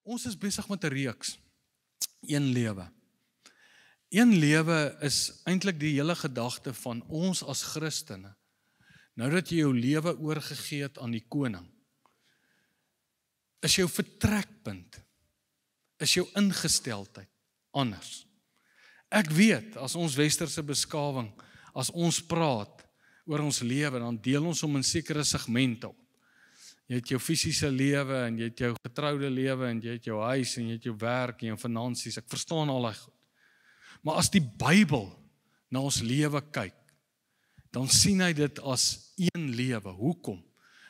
Ons is besig met 'n reeks. Een lewe. Een lewe is eintlik die hele gedagte van ons as Christene. Nou dat jy jou lewe oorgegee het aan die koning, is jou vertrekpunt, is jou ingesteldheid anders. Ek weet, as ons westerse beskawing, as ons praat oor ons lewe, dan deel ons hom in sekere segmente op. Jy het jou fisiese lewe, en jy het jou getroude lewe, en jy het jou huis, en jy het jou werk, en jou finansies, ek verstaan al die goed. Maar as die Bybel na ons lewe kyk, dan sien hy dit as een lewe. Hoekom?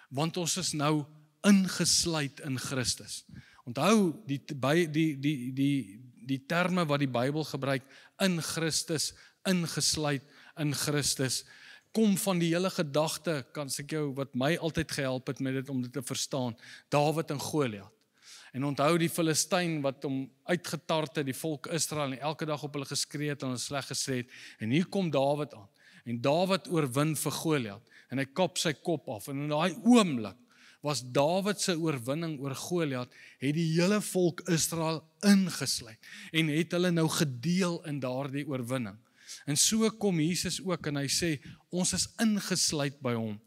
Want ons is nou ingesluit in Christus. Onthou, die terme wat die Bybel gebruik, in Christus, ingesluit in Christus, kom van die hele gedagte, kan ek jou, wat my altyd gehelp het met dit, om dit te verstaan, Dawid en Goliat. En onthou die Filistyn wat hom uitgetart het, die volk Israel, en elke dag op hulle geskree het en hulle sleg gesê het, en hier kom Dawid aan, en Dawid oorwin vir Goliat, en hy kap sy kop af, en in daai oomblik was Dawid se oorwinning oor Goliat, het die hele volk Israel ingesluit, en het hulle nou gedeel in daardie oorwinning. En so kom Jesus ook, en hy sê, ons is ingesluit by hom.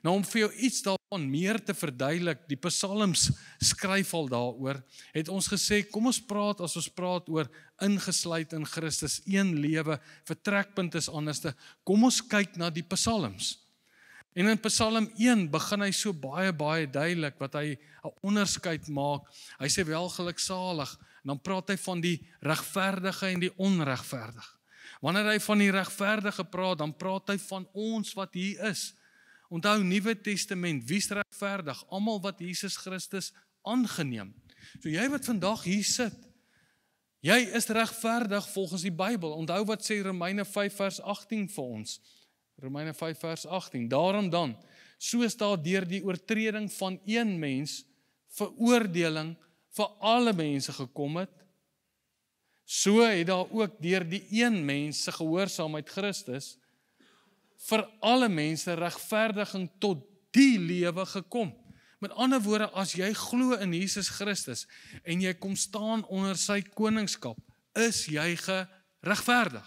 Nou om vir jou iets daarvan meer te verduidelik, die Psalms skryf al daaroor, het ons gesê, kom ons praat, as ons praat oor ingesluit in Christus, een lewe, vertrekpunt is anderste, kom ons kyk na die Psalms. En in Psalm 1 begin hy so baie duidelik, wat hy 'n onderskeid maak, hy sê welgeluksalig, en dan praat hy van die regverdige en die onregverdige. Wanneer hy van die regverdige praat, dan praat hy van ons wat hier is. Onthou, Nuwe Testament, wie's regverdig? Almal wat Jesus Christus aangeneem. So jy wat vandag hier sit, jy is regverdig volgens die Bybel. Onthou wat sê Romeine 5 vers 18 vir ons. Romeine 5 vers 18. Daarom dan, soos daar deur die oortreding van een mens veroordeling vir alle mense gekom het, so het daar ook deur die een mens se gehoorsaamheid Christus vir alle mense regverdiging tot die lewe gekom. Met ander woorde, as jy glo in Jesus Christus en jy kom staan onder sy koningskap, is jy geregverdig.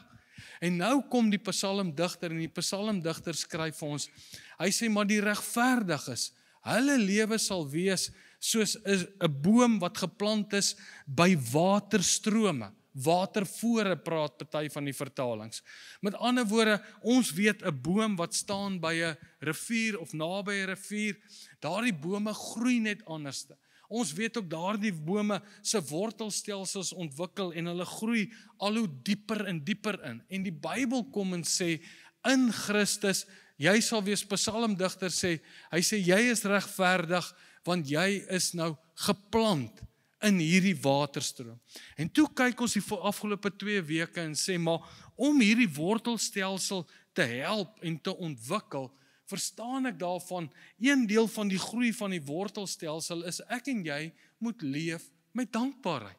En nou kom die psalmdigter, en die psalmdigter skryf vir ons, hy sê, maar die regverdiges, hulle lewe sal wees soos 'n boom wat geplant is by waterstrome. Watervore praat party van die vertalings. Met ander woorde, ons weet 'n boom wat staan by 'n rivier of naby 'n rivier, daardie bome groei net anderste. Ons weet ook daardie bome se wortelstelsels ontwikkel en hulle groei al hoe dieper en dieper in. En die Bybel kom en sê, in Christus, jy sal wees, psalmdigter sê, hy sê, jy is regverdig, want jy is nou geplant in hierdie waterstroom. En toe kyk ons die afgelope 2 weke en sê, maar om hierdie wortelstelsel te help en te ontwikkel, verstaan ek daarvan, een deel van die groei van die wortelstelsel is ek en jy moet leef met dankbaarheid.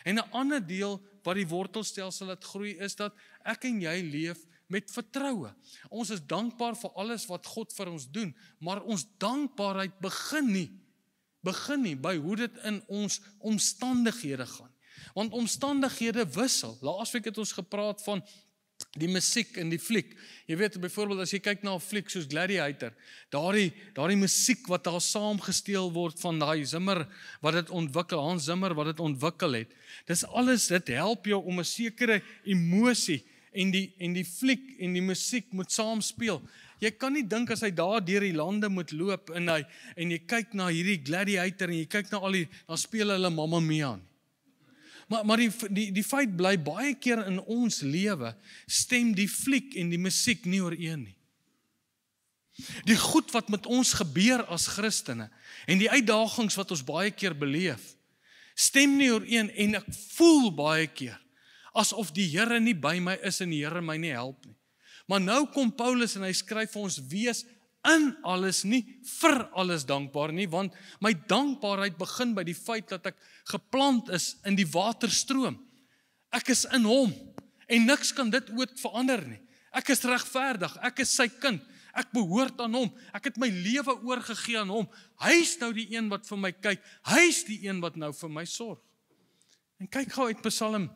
En 'n ander deel wat die wortelstelsel laat groei is dat ek en jy leef met vertroue. Ons is dankbaar vir alles wat God vir ons doen, maar ons dankbaarheid begin nie by hoe dit in ons omstandighede gaan. Want omstandighede wissel. Laasweek het ons gepraat van die musiek in die fliek. Jy weet, byvoorbeeld as jy kyk na 'n fliek soos Gladiator, daardie musiek wat daar saamgesteel word van daai Zimmer wat dit ontwikkel, Hans Zimmer wat dit ontwikkel het. Dis alles, dit help jou om 'n sekere emosie en die fliek en die musiek moet saam speel. Jy kan nie dink as hy daar deur die lande moet loop en jy kyk na hierdie Gladiator en jy kyk na dan speel hulle Mamma Mia nie. Maar die feit bly, baie keer in ons lewe stem die fliek en die musiek nie ooreen nie. Die goed wat met ons gebeur as Christene en die uitdagings wat ons baie keer beleef, stem nie ooreen en ek voel baie keer asof die Here nie by my is en die Here my nie help nie. Maar nou kom Paulus en hy skryf vir ons, wees in alles nie vir alles dankbaar nie, want my dankbaarheid begin by die feit dat ek geplant is in die waterstroom. Ek is in hom en niks kan dit ooit verander nie. Ek is regverdig, ek is sy kind, Ek behoort aan hom. Ek het my lewe oorgegee aan hom. Hy is nou die een wat vir my kyk. Hy is die een wat nou vir my sorg. En kyk gou uit Psalm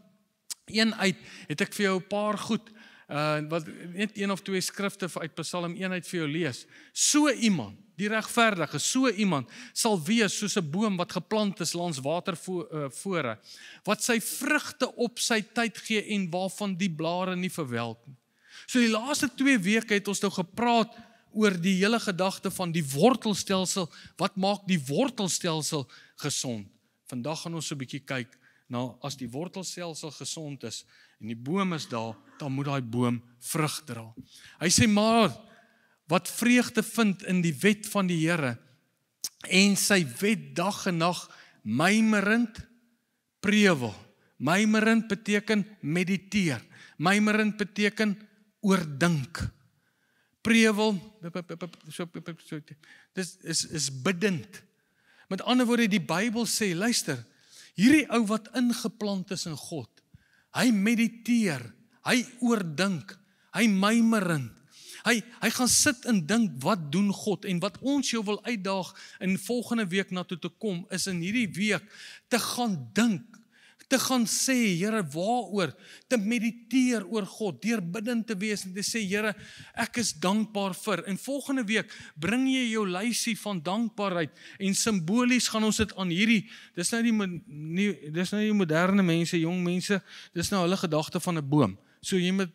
1 uit, het ek vir jou 'n paar goed, wat net 1 of 2 skrifte uit Psalm 1 uit vir jou lees. So iemand, die regverdige, so iemand sal wees soos 'n boom wat geplant is langs watervore, wat sy vrugte op sy tyd gee en waarvan die blare nie verwelk nie. So die laaste 2 weke het ons nou gepraat oor die hele gedagte van die wortelstelsel. Wat maak die wortelstelsel gesond? Vandag gaan ons so 'n bietjie kyk na as die wortelstelsel gesond is en die boom is daar, dan moet daai boom vrug dra. Hy sê maar wat vreugde vind in die wet van die Here en sy wet dag en nag mymerend prewel. Mymerend beteken mediteer. Mymerend beteken oordink. Prewel, dis is bidend. Met ander woorde, die Bybel sê, luister, hierdie ou wat ingeplant is in God, hy mediteer, hy oordink, hy mymerend. Hy gaan sit en dink, wat doen God? En wat ons jou wil uitdaag in volgende week na toe te kom, is in hierdie week te gaan dink, te gaan sê, Here, waaroor? Te mediteer oor God, deur bidend te wees en te sê, Here, ek is dankbaar vir. En volgende week bring jy jou lysie van dankbaarheid en simbolies gaan ons dit aan hierdie, dis nou die moderne mense, jong mense, dis nou hulle gedagte van 'n boom. So jy moet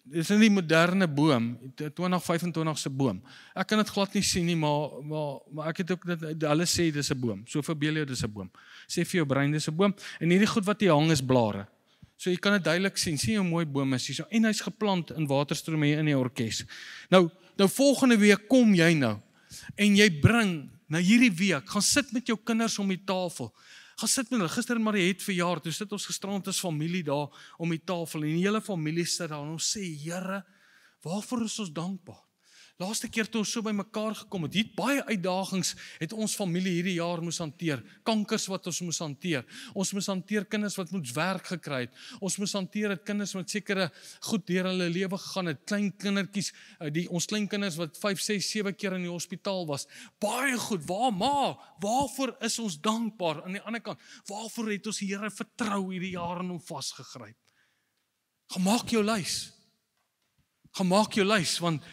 dis nie die moderne boom, 2025 se boom. Ek kan dit glad nie sien nie, maar ek het ook dit, hulle sê dis 'n boom. So verbeel jou dis 'n boom. Sê vir jou brein dis 'n boom en hierdie goed wat hier hang is blare. So jy kan dit duidelik sien. Sien hoe mooi boom is hier. En hy's geplant in Waterstrome hier in die orkes. Nou volgende week kom jy nou en jy bring na hierdie week, gaan sit met jou kinders om die tafel. Gaan sit met hulle, gister Marie het verjaar, toe sit ons gisterand as familie daar om die tafel, en die hele familie sit daar, en ons sê, Here, waarvoor is ons dankbaar? Laaste keer toe ons so by mekaar gekom het, baie uitdagings het ons familie hierdie jaar moes hanteer, kankers wat ons moes hanteer, ons moes hanteer kinders wat moes werk gekry het, ons moes hanteer het kinders wat sekere goed deur hulle lewe gegaan het, klein kindertjies, ons klein kinders wat 5, 6, 7 keer in die hospitaal was, baie goed, waarvoor is ons dankbaar? Aan die ander kant, waarvoor het ons die Here vertrou hierdie jaar in hom vasgegryp? Gemaak jou lys, want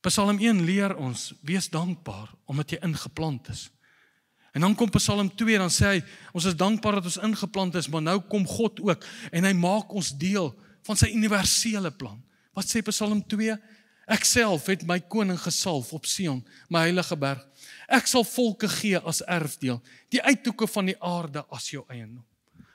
Psalm 1 leer ons, wees dankbaar, omdat jy ingeplant is. En dan kom Psalm 2, dan sê hy, ons is dankbaar dat ons ingeplant is, maar nou kom God ook, en hy maak ons deel van sy universele plan. Wat sê Psalm 2? Ek self het my koning gesalf op Sion, my heilige berg. Ek sal volke gee as erfdeel, die uithoeke van die aarde as jou eiendom.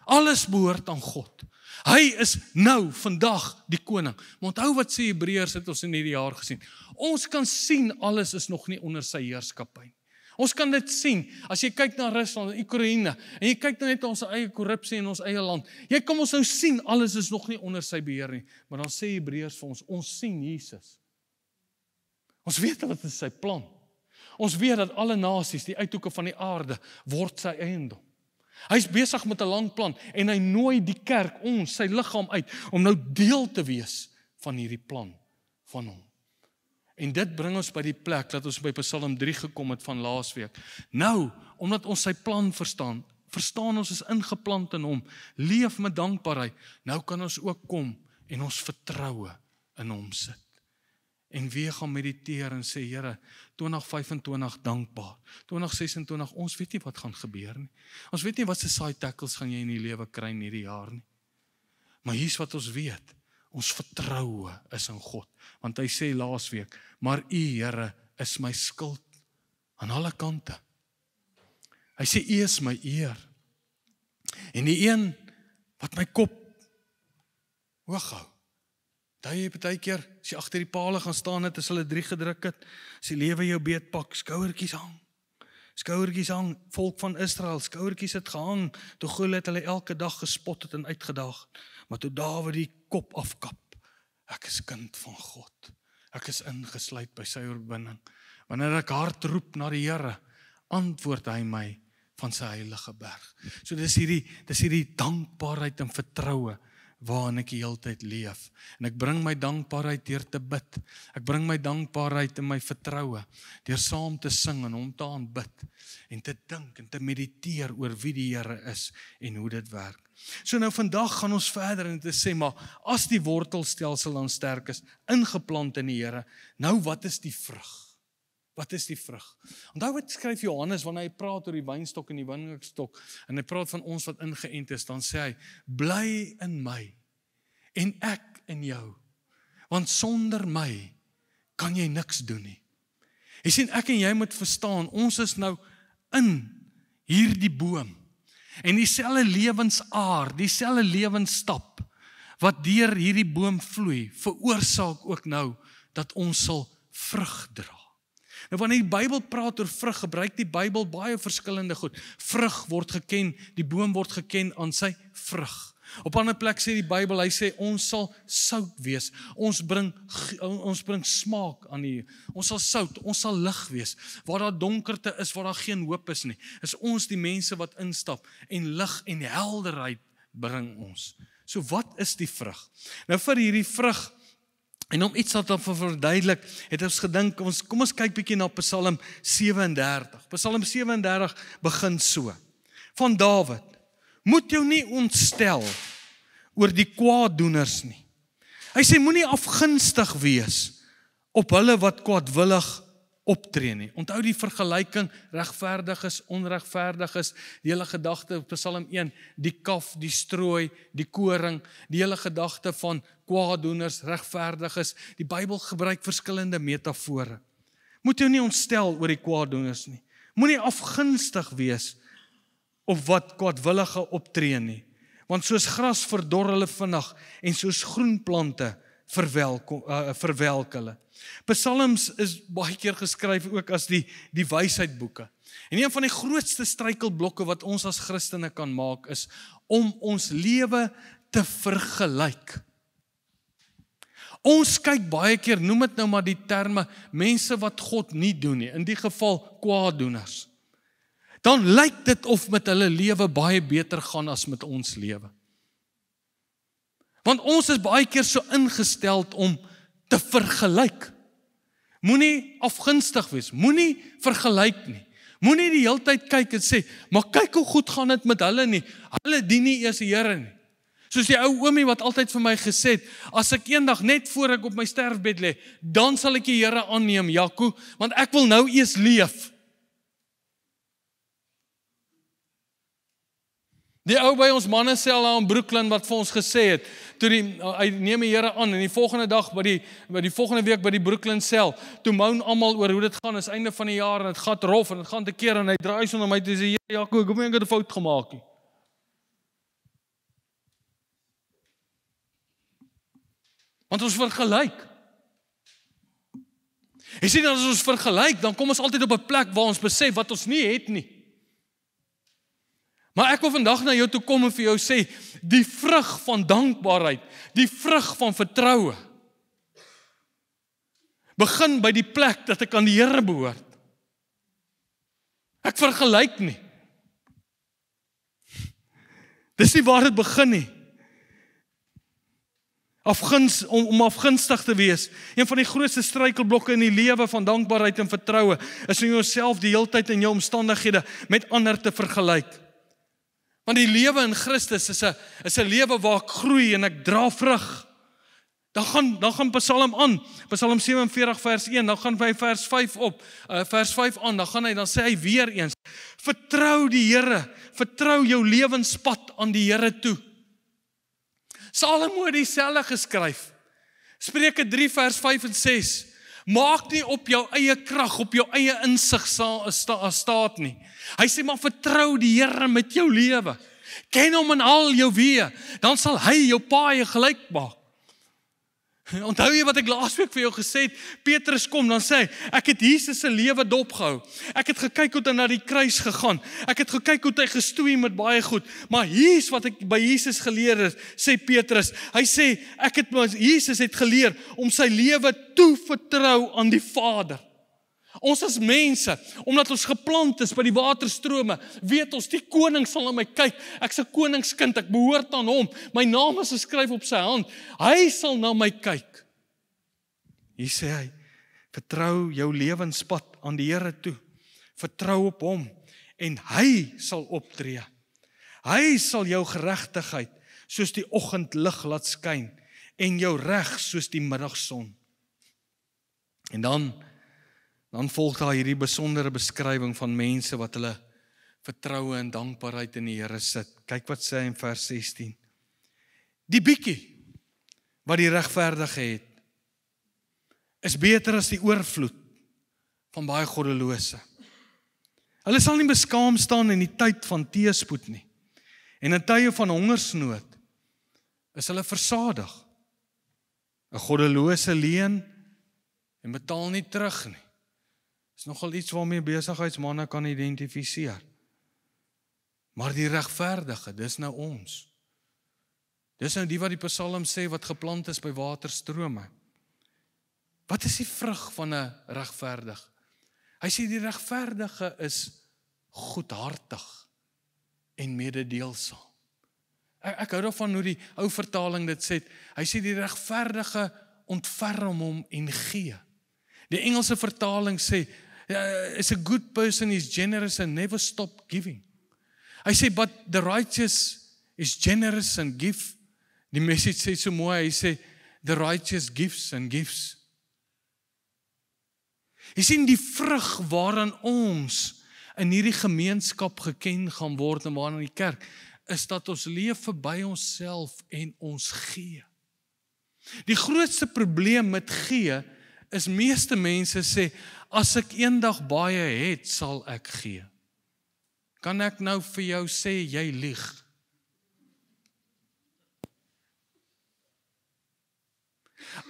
Alles behoort aan God. Hy is nou, vandag, die koning. Maar onthou wat sê Hebreërs het ons in hierdie jaar gesien. Ons kan sien, alles is nog nie onder sy heerskappy. Ons kan dit sien, as jy kyk na Rusland en Oekraïne, en jy kyk net na ons eie korrupsie in ons eie land, jy kan ons nou sien, alles is nog nie onder sy beheer nie. Maar dan sê Hebreërs vir ons sien Jesus. Ons weet wat is sy plan. Ons weet dat alle nasies, die uithoeke van die aarde, word sy eiendom. Hy is besig met 'n lang plan en hy nooi die kerk, ons, sy liggaam uit, om nou deel te wees van hierdie plan van hom. En dit bring ons by die plek dat ons by Psalm 3 gekom het van laasweek. Nou, omdat ons sy plan verstaan ons is ingeplant in hom, leef met dankbaarheid. Nou kan ons ook kom en ons vertroue in hom sit. En weer gaan mediteer en sê, Here, 2025 dankbaar. 2026, ons weet nie wat gaan gebeur nie. Ons weet nie wat se saai tackles gaan jy in die lewe kry in hierdie jaar nie. Maar hier's wat ons weet. Ons vertroue is in God. Want hy sê laasweek, maar U, Here, is my skild aan alle kante. Hy sê, U is my eer. En die een wat my kop hoog hou. Jy partykeer, as jy agter die pale gaan staan het, as hulle 3 gedruk het, as die lewe jou beetpak, skouertjies hang, volk van Israel, skouertjies het gehang, toe Goliat hulle elke dag gespot het en uitgedaag, maar toe Dawid die kop afkap, ek is kind van God, ek is ingesluit by sy oorwinning, wanneer ek hard roep na die Here, antwoord hy my van sy heilige berg. So dis hierdie dankbaarheid en vertroue, waarin ek die hele tyd leef. En ek bring my dankbaarheid deur te bid. Ek bring my dankbaarheid in my vertroue, deur saam te sing en hom te aanbid, en te dink en te mediteer oor wie die Here is en hoe dit werk. So nou vandag gaan ons verder en te sê, maar as die wortelstelsel dan sterk is, ingeplant in die Here, nou wat is die vrug? Wat is die vrug? Onthou wat skryf Johannes wanneer hy praat oor die wynstok en die wingerdstok, en hy praat van ons wat ingeënt is, dan sê hy, bly in my, en ek in jou, want sonder my kan jy niks doen nie. Jy sien, ek en jy moet verstaan, ons is nou in hierdie boom, en dieselfde lewensaar, dieselfde lewensstap, wat deur hierdie boom vloei, veroorsaak ook nou, dat ons sal vrug dra. Nou wanneer die Bybel praat oor vrug, gebruik die Bybel baie verskillende goed. Vrug word geken, die boom word geken aan sy vrug. Op 'n ander plek sê die Bybel, hy sê ons sal sout wees. Ons bring smaak aan ons sal sout, ons sal lig wees. Waar daar donkerte is, waar daar geen hoop is nie, is ons die mense wat instap en lig en helderheid bring ons. So wat is die vrug? Nou vir hierdie vrug, en om iets wat verduidelik, het ons gedink, kom ons kyk bietjie na Psalm 37. Psalm 37 begin so. Van Dawid: moet jou nie ontstel oor die kwaaddoeners nie. Hy sê, moenie afgunstig wees op hulle wat kwaadwillig optree nie. Onthou die vergelyking, regverdiges, onregverdiges, die hele gedagte, Psalm 1, die kaf, die strooi, die koring, die hele gedagte van kwaaddoeners, regverdiges. Die Bybel gebruik verskillende metafore. Moet jou nie ontstel oor die kwaaddoeners nie. Moenie afgunstig wees op wat kwaadwillige optree nie. Want soos gras verdor hulle vinnig en soos groenplante verwelk hulle. Psalms is baie keer geskryf ook as die wysheidboeke. En een van die grootste struikelblokke wat ons as Christene kan maak is om ons lewe te vergelyk. Ons kyk baie keer, noem dit nou maar die terme, mense wat God nie doen nie, in die geval kwaaddoeners. Dan lyk dit of met hulle lewe baie beter gaan as met ons lewe. Want ons is baie keer so ingestel om te vergelyk. Moenie afgunstig wees, moenie vergelyk nie. Moenie die hele tyd kyk en sê, maar kyk hoe goed gaan dit met hulle nie. Hulle dien nie eers die Here nie. Soos die ou oomie wat altyd vir my gesê het, as ek eendag net voor ek op my sterfbed lê, dan sal ek die Here aanneem, Jaco, want ek wil nou eers leef. Die ou by ons mannesel daar in Brooklyn wat vir ons gesê het, toe hy neem die Here aan, en die volgende dag, by die volgende week by die Brooklyn sel, toe moan almal oor hoe dit gaan, is einde van die jaar, en het gaat rof, en het gaan te keer, en hy draai so na my, toe sê, Jaco, ek het 'n fout gemaak nie. Want ons vergelyk. Jy sien, as ons vergelyk, dan kom ons altyd op 'n plek waar ons besef wat ons nie het nie. Maar ek wil vandag na jou toe kom en vir jou sê, die vrug van dankbaarheid, die vrug van vertroue, begin by die plek dat ek aan die Here behoort. Ek vergelyk nie. Dis nie waar dit begin nie. Om afgunstig te wees, een van die grootste struikelblokke in die lewe van dankbaarheid en vertroue, is om jouself die hele tyd in jou omstandighede met ander te vergelyk. Want die lewe in Christus is 'n lewe waar ek groei en ek dra vrug. Dan gaan Psalm aan, Psalm 47 vers 1, dan gaan hy vers 5 aan, dan sê hy weer eens, vertrou die Here, vertrou jou lewenspad aan die Here toe. Salomo het dieselfde geskryf. Spreuke 3 vers 5 en 6. Maak nie op jou eie krag, op jou eie insig staat nie. Hy sê maar vertrou die Here met jou lewe. Ken hom in al jou weë, dan sal hy jou paaie gelyk maak. Onthou jy wat ek laasweek vir jou gesê het? Petrus kom, dan sê hy, ek het Jesus se lewe dopgehou. Ek het gekyk hoe hy na die kruis gegaan. Ek het gekyk hoe hy gestoei met baie goed. Maar hier's wat ek by Jesus geleer het, sê Petrus. Hy sê, Jesus het geleer om sy lewe toe vertrou aan die Vader. Ons as mense, omdat ons geplant is by die waterstrome, weet ons, die koning sal na my kyk. Ek's 'n koningskind, ek behoort aan hom. My naam is geskryf op sy hand. Hy sal na my kyk. Hier sê hy, vertrou jou lewenspad aan die Here toe. Vertrou op hom en hy sal optree. Hy sal jou geregtigheid soos die oggendlig laat skyn en jou reg soos die middagson. En dan volg daar hierdie besondere beskrywing van mense wat hulle vertroue en dankbaarheid in die Here sit. Kyk wat sê hy in vers 16. Die bietjie wat die regverdige het, is beter as die oorvloed van baie goddelose. Hulle sal nie beskaam staan in die tyd van teëspoed nie. En in tye van hongersnood is hulle versadig. 'n goddelose leen en betaal nie terug nie. Is nogal iets waarmee besigheidsmanne kan identifiseer. Maar die regverdige, dis nou ons. Dis nou die wat die Psalm sê wat geplant is by waterstrome. Wat is die vrug van 'n regverdig? Hy sê die regverdige is goedhartig en mededeelsaam. Ek hou daarvan hoe die ou vertaling dit sê. Hy sê die regverdige ontferm hom en gee. Die Engelse vertaling sê, is a good person is generous and never stop giving. Hy sê, but the righteous is generous and give. Die message sê so mooi, hy sê, the righteous gives and gives. Jy sien die vrug waaraan ons in hierdie gemeenskap geken gaan word en waaraan in die kerk, is dat ons leef verby onsself en ons gee. Die grootste probleem met gee is meeste mense sê, as ek eendag baie het, sal ek gee. Kan ek nou vir jou sê, jy lieg?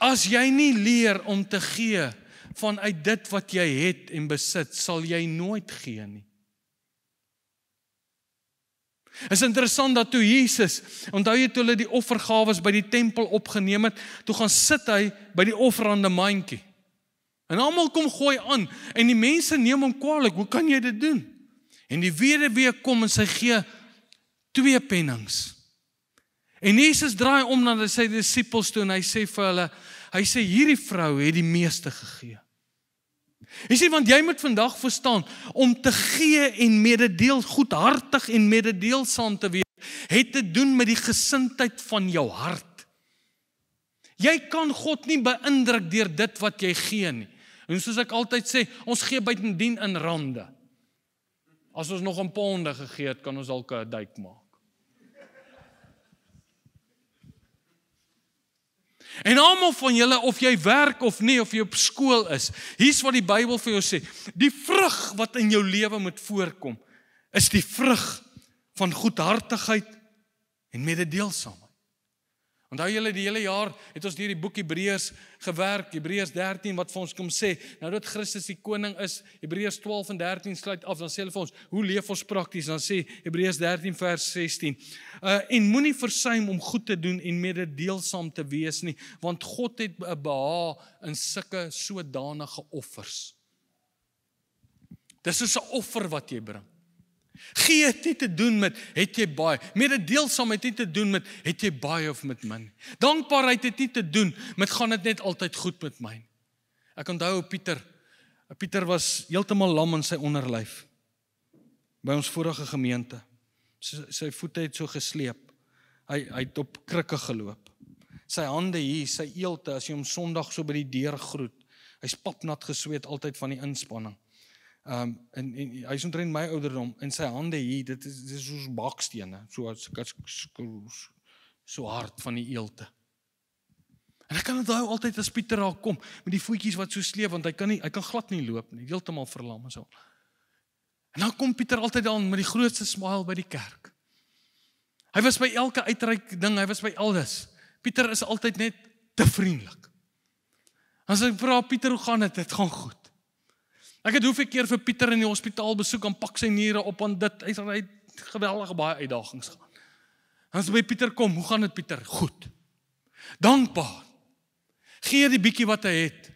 As jy nie leer om te gee vanuit dit wat jy het en besit, sal jy nooit gee nie. Is interessant dat toe Jesus, onthou jy toe hulle die offergawes by die tempel opgeneem het, toe gaan sit hy by die offerande mandjie. En almal kom gooi aan, en die mense neem hom kwaadlik, hoe kan jy dit doen? En die weduwee kom en sy gee 2 pennings. En Jesus draai om na sy disippels toe en hy sê vir hulle, hy sê hierdie vrou het die meeste gegee. Jy sê, want jy moet vandag verstaan, om te gee en mededeel, goedhartig en mededeelsaam te wees, het te doen met die gesindheid van jou hart. Jy kan God nie beïndruk deur dit wat jy gee nie. En soos ek altyd sê, ons gee buitendien in rande. As ons nog in ponde gegee het, kan ons dalk 'n duik maak. En almal van julle, of jy werk of nie, of jy op skool is, hier's wat die Bybel vir jou sê, die vrug wat in jou lewe moet voorkom, is die vrug van goedhartigheid en mededeelsaamheid. Onthou julle, die hele jaar het ons deur die boek Hebreërs gewerk, Hebreërs 13 wat vir ons kom sê, nou dat Christus die koning is, Hebreërs 12 en 13 sluit af, dan sê hulle vir ons, hoe leef ons prakties? Dan sê Hebreërs 13 vers 16, en moenie versuim om goed te doen en mededeelsaam te wees nie, want God het 'n behaag in sulke sodanige offers. Dis soos 'n offer wat jy bring. Gee het nie te doen met, het jy baie. Mededeelsaamheid het nie te doen met, het jy baie of met min. Dankbaarheid het nie te doen met, gaan dit net altyd goed met my. Ek onthou Pieter was heeltemal lam in sy onderlyf, by ons vorige gemeente. Sy voete het so gesleep, hy het op krikke geloop. Sy hande hier, sy eelte, as jy hom Sondag so by die deur groet, hy's papnat gesweet altyd van die inspanning. En hy is omtrent my ouderdom, en sy hande hier, dit is soos bakstene, so hard van die eelte. En ek kan onthou altyd as Pieter daar kom, met die voetjies wat so sleep, want hy kan glad nie loop nie, heeltemal verlam en so. En dan kom Pieter altyd aan met die grootste smile by die kerk. Hy was by elke uitreik ding, hy was by alles. Pieter is altyd net te vriendelik. As ek vra, Pieter, hoe gaan dit? Dit gaan goed. Ek het hoeveel keer vir Pieter in die hospitaal besoek, en pak sy niere op aan dit, hy het geweldige baie uitdagings gehad. En as by Pieter kom, hoe gaan dit Pieter? Goed. Dankbaar. Gee die bietjie wat hy het.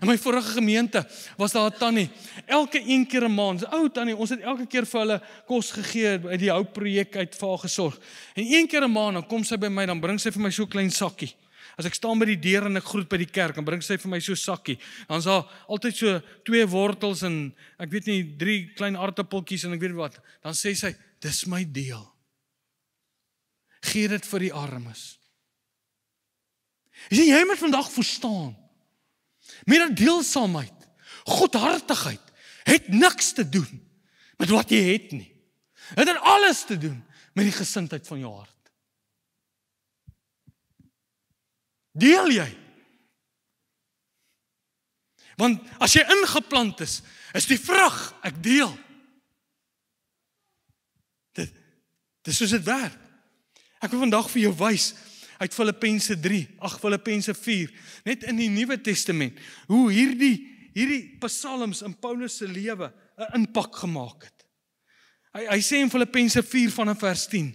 In my vorige gemeente was daar 'n tannie, elke een keer 'n maand, 'n ou tannie, ons het elke keer vir hulle kos gegee, by die houtprojek uit vir haar gesorg. En een keer 'n maand, dan kom sy by my, dan bring sy vir my so 'n klein sakkie. As ek staan by die deur en ek groet by die kerk, dan bring sy vir my so 'n sakkie. Dan is daar altyd so 2 wortels en ek weet nie 3 klein aardappeltjies en ek weet nie wat. Dan sê sy, dis my deel. Gee dit vir die armes. Jy moet vandag verstaan, met deelsaamheid, godhartigheid, het niks te doen met wat jy het nie. Het alles te doen met die gesindheid van jou hart. Deel jy? Want as jy ingeplant is die vrug, ek deel. Dis soos dit werk. Ek wil vandag vir jou wys uit Filippense 3, Filippense 4, net in die Nuwe Testament, hoe hierdie psalms in Paulus se lewe 'n impak gemaak het. Hy sê in Filippense 4 vanaf vers 10,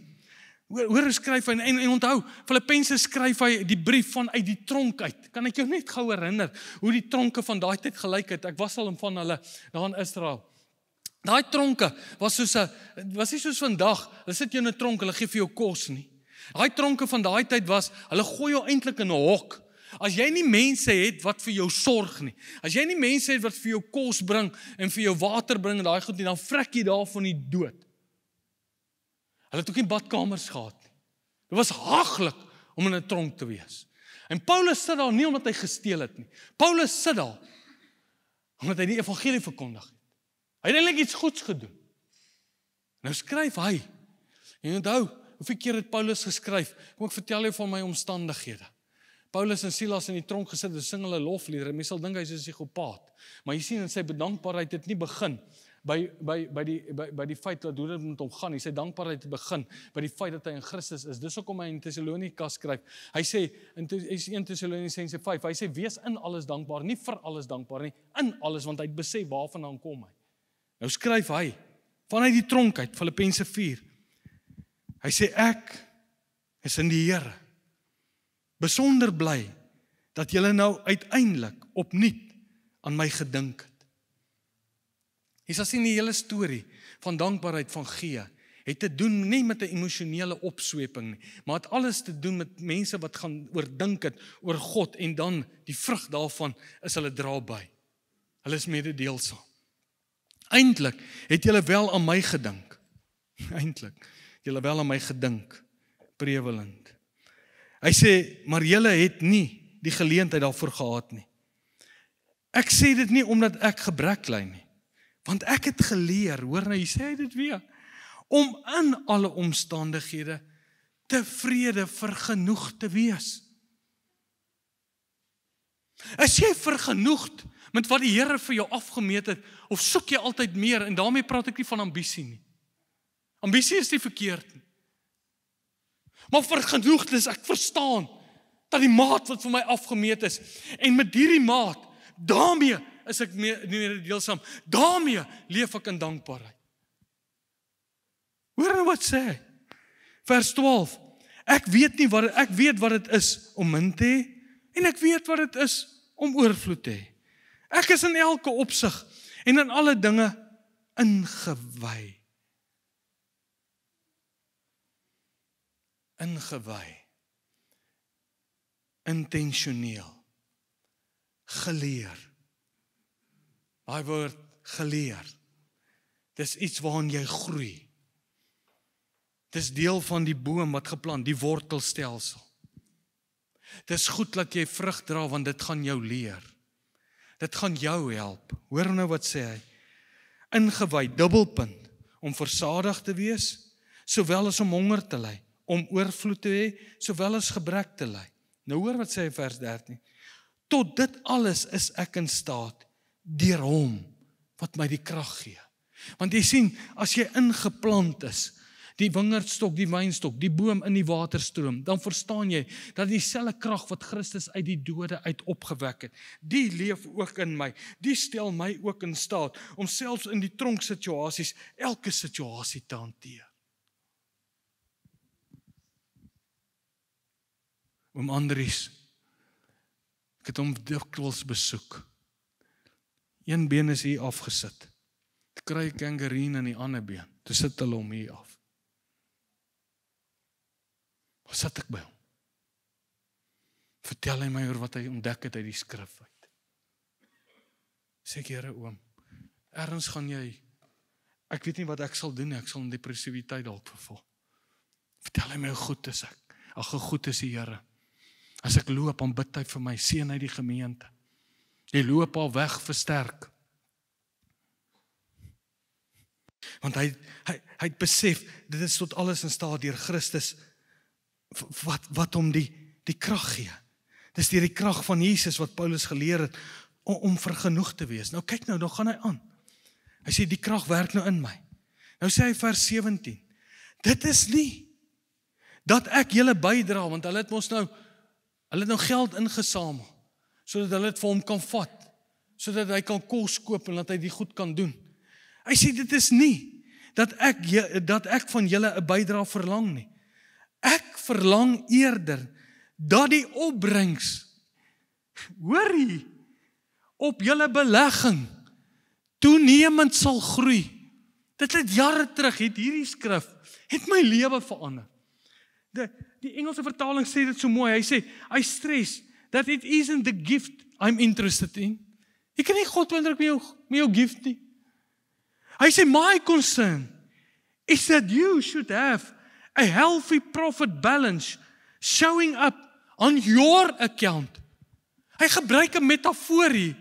hoor hoe skryf hy, en onthou, Filippense skryf hy die brief vanuit die tronk uit. Kan ek jou net gou herinner, hoe die tronke van daai tyd gelyk het? Ek was al van hulle daar in Israel. Daai tronke was nie soos vandag, hulle sit jou in 'n tronk, hulle gee vir jou kos nie. Daai tronke van daai tyd was, hulle gooi jou eintlik in 'n hok. As jy nie mense het wat vir jou sorg nie, as jy nie mense het wat vir jou kos bring en vir jou water bring en daai goed nie, dan vrek jy daarvan die dood. Hulle het ook nie badkamers gehad nie. Dit was haglik om in 'n tronk te wees. En Paulus sit daar nie omdat hy gesteel het nie. Paulus sit daar omdat hy die evangelie verkondig het. Hy het eintlik iets goeds gedoen. Nou skryf hy. En onthou, hoeveel keer het Paulus geskryf? Kom ek vertel jou van my omstandighede. Paulus en Silas in die tronk gesit, hulle sing hulle lofliedere. Mense sal dink hy is 'n psigopaat. Maar jy sien in sy bedankbaarheid het nie begin by die feit dat hoe dit met hom gaan. Sy dankbaarheid het begin by die feit dat hy in Christus is. Dis hoekom hy in Thessalonika skryf. Hy sê in 1 Tessalonisense 5, hy sê wees in alles dankbaar, nie vir alles dankbaar nie, in alles, want hy het besef waarvandaan kom hy. Nou skryf hy vanuit die tronk uit, Filippense 4. Hy sê ek is in die Here besonder bly dat julle nou uiteindelik opnuut aan my gedink het. Jy sal sien die hele storie van dankbaarheid van gee het te doen nie met 'n emosionele opsweping nie, maar het alles te doen met mense wat gaan oordink het oor God en dan die vrug daarvan is hulle dra by. Hulle is mededeelsaam. Eintlik het julle wel aan my gedink. Eintlik julle wel aan my gedink, prevelend. Hy sê, maar julle het nie die geleentheid daarvoor gehad nie. Ek sê dit nie omdat ek gebrek ly nie, want ek het geleer, hoor nou, jy sê dit weer, om in alle omstandighede tevrede vergenoegd te wees. Is jy vergenoegd met wat die Here vir jou afgemeet het, of soek jy altyd meer, en daarmee praat ek nie van ambisie nie. Ambisie is nie verkeerd nie. Maar vergenoegd is, ek verstaan, dat die maat wat vir my afgemeet is, en met hierdie maat, daarmee is ek mededeelsaam, daarmee leef ek in dankbaarheid. Hoor nou wat sê hy? Vers 12, ek weet wat dit is om min te hê, en ek weet wat dit is om oorvloed te hê. Ek is in elke opsig, en in alle dinge ingewy. Ingewy, intentioneel, geleer. Daai woord geleer, dis iets waarin jy groei. Dis deel van die boom wat geplant, die wortelstelsel. Dis goed dat jy vrug dra, want dit gaan jou leer. Dit gaan jou help. Hoor nou wat sê hy? Ingewy, dubbelpunt, om versadig te wees, sowel as om honger te ly, om oorvloed te hê, sowel as gebrek te ly. Nou hoor wat sê hy vers 13. Tot dit alles is ek in staat, deur hom, wat my die krag gee. Want jy sien, as jy ingeplant is, die wingerdstok, die wynstok, die boom in die waterstroom, dan verstaan jy, dat dieselfde krag wat Christus uit die dode uit opgewek het, die leef ook in my, die stel my ook in staat, om selfs in die tronksituasies, elke situasie te hanteer. Oom Andries, ek het hom dikwels besoek, Een been is hier afgesit. Toe kry ek gangreen in die ander been. Toe sit hulle hom hier af. Wat sit ek by hom? Vertel hy my oor wat hy ontdek het uit die skrif uit. Sê ek, Here oom, ergens gaan jy, ek weet nie wat ek sal doen nie, ek sal in depressiwiteit dalk verval. Vertel hy my hoe goed is ek. Ag, hoe goed is die Here. As ek loop, dan bid hy vir my, seën uit die gemeente. Jy loop al weg, versterk. Want hy het besef, dit is tot alles in staat deur Christus, wat hom die krag gee. Dis deur die krag van Jesus wat Paulus geleer het, om vergenoeg te wees. Nou kyk nou, dan gaan hy aan. Hy sê, die krag werk nou in my. Nou sê hy vers 17, dit is nie, dat ek julle bydra, want hulle het nou geld ingesamel, sodat hulle dit vir hom kan vat, sodat hy kan kos koop, en dat hy die goed kan doen. Hy sê, dit is nie, dat ek van julle 'n bydra verlang nie. Ek verlang eerder, dat die opbrengs, hoorie, op julle belegging, toenemend sal groei. Dit het jare terug, het hierdie skrif, het my lewe verander. Die Engelse vertaling sê dit so mooi, hy sê, I stress, that it isn't the gift I'm interested in. Jy kan nie God indruk met jou gift nie. Hy sê, my concern is that you should have a healthy profit balance showing up on your account. Hy gebruik 'n metafoor hier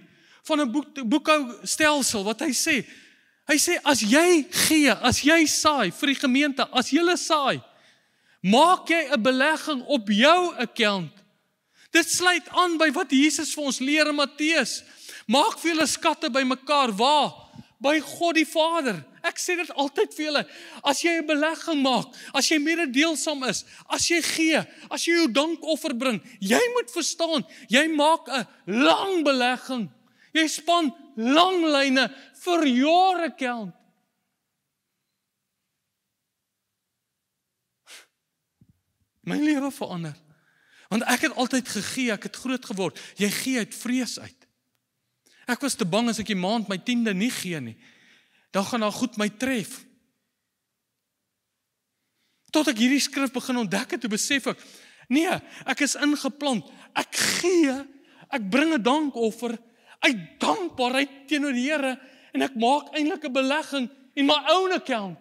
van 'n boekhoustelsel wat hy sê, as jy gee, as jy saai vir die gemeente, as jy saai, maak jy 'n belegging op jou account. Dit sluit aan by wat Jesus vir ons leer in Matteus. Maak vir julle skatte bymekaar, waar? By God die Vader. Ek sê dit altyd vir julle, as jy 'n belegging maak, as jy mededeelsam is, as jy gee, as jy jou dankoffer bring, jy moet verstaan, jy maak 'n lang belegging. Jy span lang lyne vir your account. My lewe verander. Want ek het altyd gegee, ek het groot geword. Jy gee uit vrees uit. Ek was te bang as ek die maand my 10de nie gee nie. Dan gaan daar goed my tref. Tot ek hierdie skrif begin ontdek het, toe besef ek, nee, ek is ingeplant. Ek gee, ek bring 'n dankoffer uit dankbaarheid teenoor die Here en ek maak eintlik 'n belegging in my own account.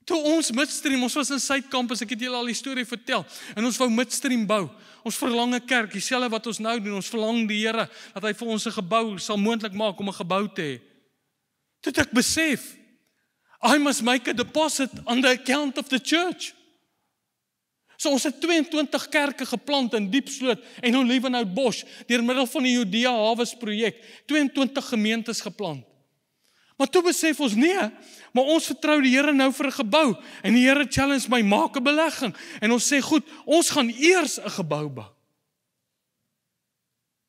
Toe ons Midstream, ons was in Suidkampus, ek het julle al die storie vertel, en ons wou Midstream bou. Ons verlang 'n kerk, dieselfde wat ons nou doen, ons verlang die Here, dat hy vir ons 'n gebou sal moontlik maak om 'n gebou te hê. Toe het ek besef, I must make a deposit on the account of the church. So ons het 22 kerke geplant in Diepsloot en Olivenhoutbosch, deur middel van die Judea Harvest projek, 22 gemeentes geplant. Maar toe besef ons, nee, maar ons vertrou die Here nou vir 'n gebou, en die Here challenge my, maak 'n belegging, en ons sê, goed, ons gaan eers 'n gebou bou.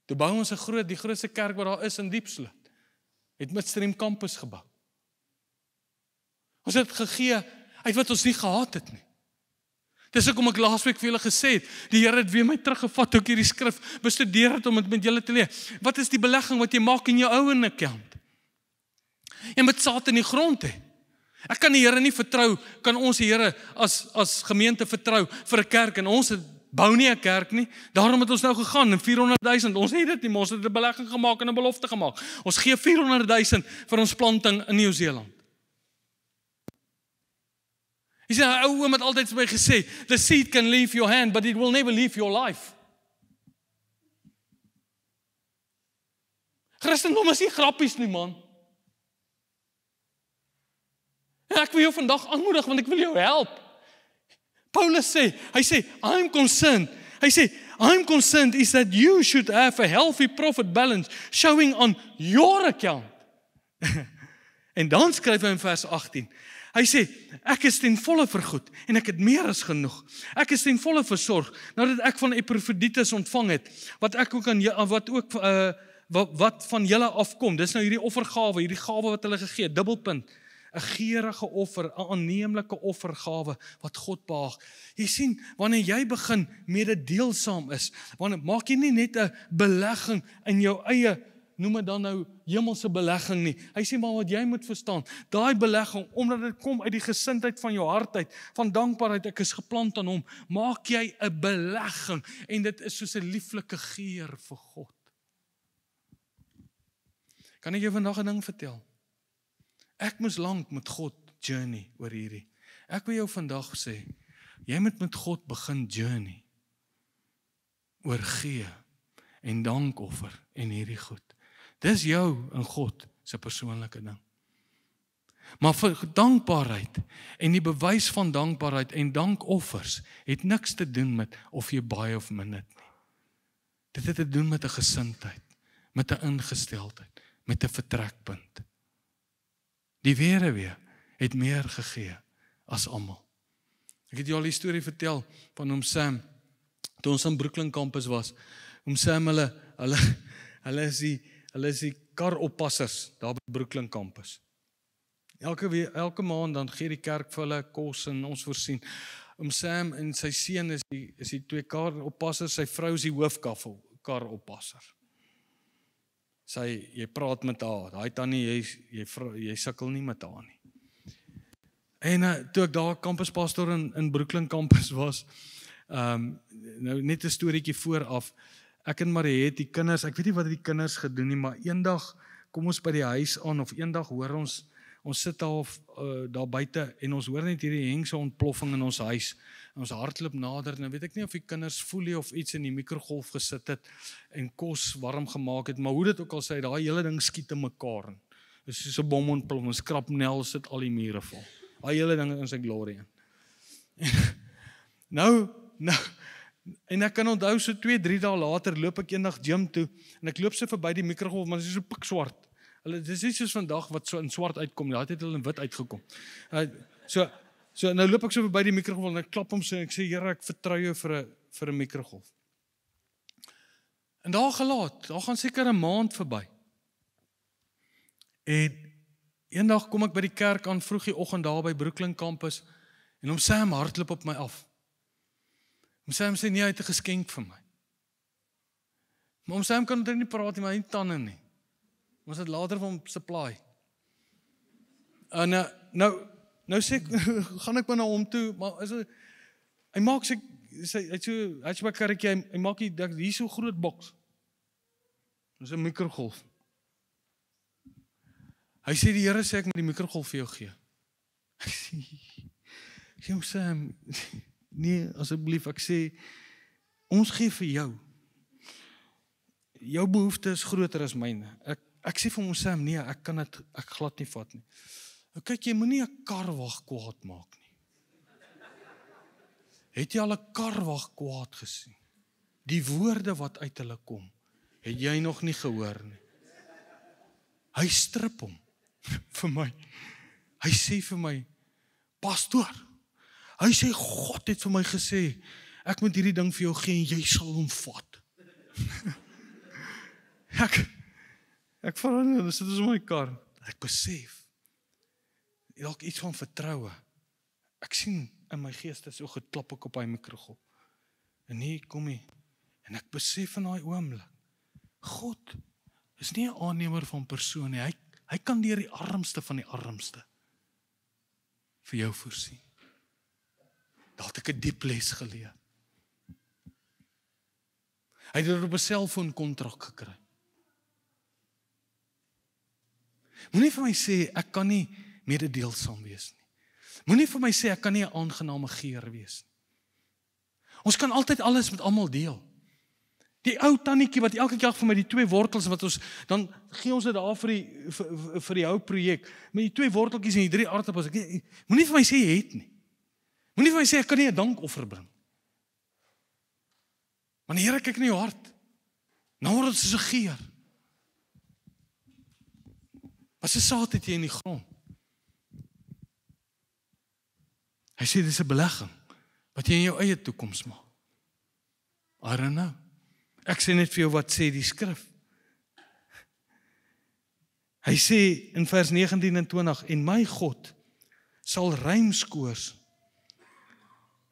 Toe bou ons die grootste kerk wat daar is in Diepsloot, het Midstream Campus gebou. Ons het gegee uit wat ons nie gehad het nie. Dis hoekom ek laasweek vir julle gesê het, die Here het weer my teruggevat, toe ek hierdie skrif bestudeer het om dit met julle te leer. Wat is die belegging wat jy maak in jou ouen account? Jy moet saad in die grond hê. Ek kan die Here nie vertrou, kan ons die Here as gemeente vertrou vir 'n kerk, en ons bou nie 'n kerk nie. Daarom het ons nou gegaan en 400,000, ons het dit nie, maar ons het 'n belegging gemaak en 'n belofte gemaak. Ons gee 400,000 vir ons planting in Nieu-Seeland. Hy sê, 'n ou oom het altyd vir my gesê, the seed can leave your hand, but it will never leave your life. Christendom is nie grappies nie, man. En ek wil jou vandag aanmoedig, want ek wil jou help. Paulus sê, hy sê, I'm concerned is that you should have a healthy profit balance showing on your account. En dan skryf hy in vers 18, hy sê, ek is ten volle vergoed, en ek het meer as genoeg. Ek is ten volle versorg, nadat ek van Epaphroditus ontvang het, wat van julle afkom. Dis nou hierdie offergawe, hierdie gawe wat hulle gegee het, dubbelpunt. 'n geurende offer, 'n aanneemlike offergawe wat God behaag. Jy sien, wanneer jy begin mededeelsaam is, wanneer maak jy nie net 'n belegging in jou eie, noem dit dan nou hemelse belegging nie. Hy sê maar wat jy moet verstaan, daai belegging, omdat dit kom uit die gesindheid van jou hart uit, van dankbaarheid, ek is geplant aan hom, maak jy 'n belegging en dit is soos 'n lieflike geur vir God. Kan ek jou vandag 'n ding vertel? Ek moes lank met God journey oor hierdie. Ek wil jou vandag sê, jy moet met God begin journey oor gee en dankoffer en hierdie goed. Dis jou en God se persoonlike ding. Maar vir dankbaarheid en die bewys van dankbaarheid en dankoffers het niks te doen met of jy baie of min het nie. Dit het te doen met 'n gesindheid, met 'n ingesteldheid, met 'n vertrekpunt. Die weduwee het meer gegee as almal. Ek het jou al die storie vertel van oom Sam, toe ons aan Brooklyn Campus was. Oom Sam, hulle is die karoppassers daar by Brooklyn Campus. Elke maand dan gee die kerk vir hulle kos en ons voorsien. Oom Sam en sy seun is die twee karoppassers, sy vrou is die hoofkaroppasser. Jy praat met haar, daai tannie, jy sukkel nie met haar nie. En toe ek daar kampuspastor in Brooklyn Campus was, nou net 'n storieetjie vooraf, ek en Marie het die kinders, ek weet nie wat die kinders gedoen nie, maar eendag kom ons by die huis aan, of eendag hoor ons sit daar buite, en ons hoor net hierdie hengse ontploffing in ons huis, en ons hardloop nader, en weet ek nie of die kinders folie of iets in die mikrogolf gesit het, en kos warm gemaak het, maar hoe dit ook al sê, daai hele ding skiet in mekaar, dit is soos 'n bom ontplof, en skrapnel sit al die mure vol, daai hele ding in sy glorie in. Nou, en ek kan onthou, so 2-3 dae later, loop ek eendag gym toe, en ek loop so verby die mikrogolf, maar dit is so pikswart. Dit is nie soos vandag, wat so in swart uitkom, daai het hulle in wit uitgekom. So nou loop ek so verby die mikrogolf, en ek klap hom so, en ek sê, Here, ek vertrou jou vir 'n mikrogolf. En daar gaan seker 'n maand verby. En eendag kom ek by die kerk aan, vroeg die oggend daar by Brooklyn Campus, en oom Sam hardloop op my af. Oom Sam sê, nee, hy het 'n geskenk vir my. Maar oom Sam kan eintlik nie praat nie, maar hy het tande nie. Ons het later van hom supply. En nou sê ek, gaan ek maar na hom toe, maar hy maak hy het so hatchback karretjie, hy maak hier so groot boks. Dis 'n mikrogolf. Hy sê, die Here sê ek moet die mikrogolf vir jou gee. Ek sê, oom Sam, nee, asseblief, ek sê, ons gee vir jou. Jou behoefte is groter as myne. Ek sê vir hom, Sam, nee, ek glad nie vat nie. Kyk, jy moenie 'n karwag kwaad maak nie. Het jy al 'n karwag kwaad gesien? Die woorde wat uit hulle kom, het jy nog nie gehoor nie. Hy strip hom vir my. Hy sê vir my, pastoor, hy sê, God het vir my gesê, ek moet hierdie ding vir jou gee en jy sal hom vat. Ek verander, dit sit in my kar. Ek besef, dalk iets van vertroue. Ek sien in my geeste so geklap ek op hy mikrogolf. En hier kom hy. En ek besef in daai oomblik, God is nie 'n aannemer van persoon nie. Hy kan deur die armste van die armste vir jou voorsien. Daar het ek 'n diep les geleer. Hy het dit op 'n selfoonkontrak gekry. Moenie vir my sê, ek kan nie mededeelsaam wees nie. Moenie vir my sê, ek kan nie 'n aangename geur wees nie. Ons kan altyd alles met almal deel. Die ou tannetjie wat elke keer vir my die 2 wortels, wat ons, dan gee ons dit daar vir die houprojek, met die 2 worteltjies en die 3 aardappels. Moenie vir my sê, jy het nie. Moenie vir my sê, ek kan nie 'n dankoffer bring. Want die Here kyk in jou hart. Nou word dit soos 'n geur. Wat 'n saad het jy in die grond? Hy sê, dis 'n belegging, wat jy in jou eie toekoms maak. I don't know. Ek sê net vir jou wat sê die skrif. Hy sê in vers 19 en 20, en my God sal ruimskoors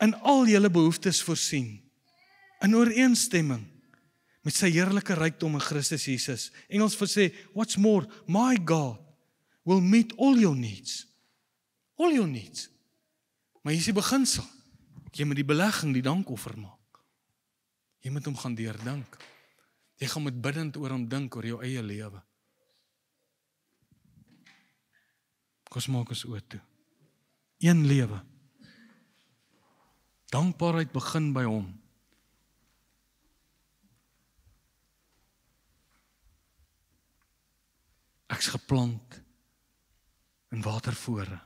in al julle behoeftes voorsien, in ooreenstemming met sy heerlike rykdom in Christus Jesus. Engels sê, what's more, my God will meet all your needs. All your needs. Maar hier is die beginsel. Jy moet die belegging, die dankoffer maak. Jy moet hom gaan deurdink. Jy gaan met bidend oor hom dink, oor jou eie lewe. Kom ons maak ons oë toe. Een lewe. Dankbaarheid begin by hom. Ek's geplant in watervore,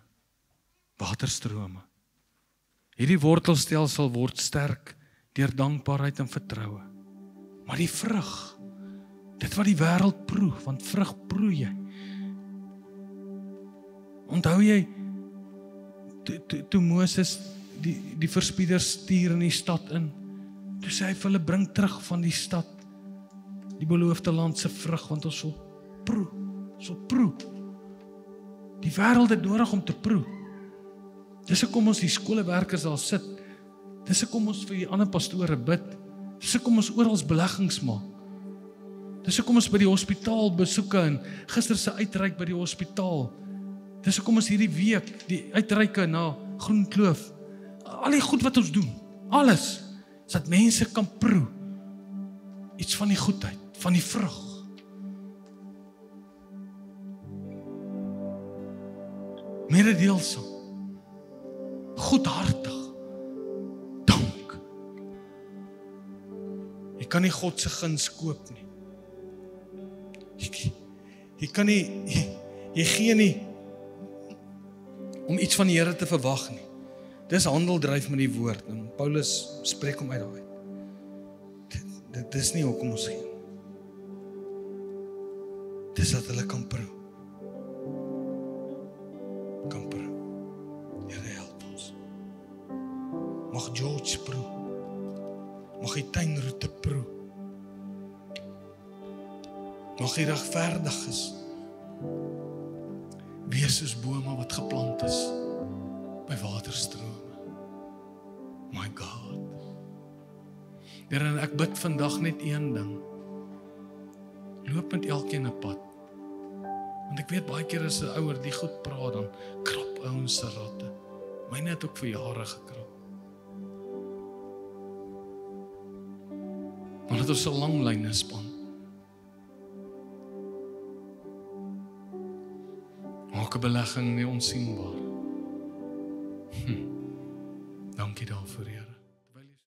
waterstrome. Hierdie wortelstelsel word sterk deur dankbaarheid en vertroue. Maar die vrug, dit wat die wêreld proe, want vrug proe jy. Onthou jy, toe Moses die verspieders stuur in die stad in, toe sê hy vir hulle, bring terug van die stad, die beloofde land se vrug, want ons sal proe. Die wêreld het nodig om te proe. Dis hoekom ons die skoolwerkers daar sit. Dis hoekom ons vir die ander pastore bid. Dis hoekom ons oral beleggings maak. Dis hoekom ons by die hospitaal besoeke en gister se uitreik by die hospitaal. Dis hoekom ons hierdie week die uitreike na Groenkloof. Al die goed wat ons doen, alles, sodat mense kan proe iets van die goedheid, van die vrug. Mededeelsam, goedhartig, dank. Jy kan nie God se guns koop nie. Jy kan nie, jy gee nie om iets van die Here te verwag nie. Dis handeldryf met die woord en Paulus spreek hom uit daai. Dit is nie hoekom ons gee. Dis dat hulle kan proe. Here help ons. Mag George proe. Mag die tuinroete proe. Mag die regverdiges wees soos bome wat geplant is by waterstrome. My God. Here, en ek bid vandag net een ding. Loop met elkeen 'n pad. Want ek weet baie keer as 'n ouer die goed praat, dan krap ouens se rotte. Myne het ook vir jare gekrap. Maar dit is 'n lang lyne span. Maak 'n belegging nie onsienbaar. Dankie daarvoor, Here.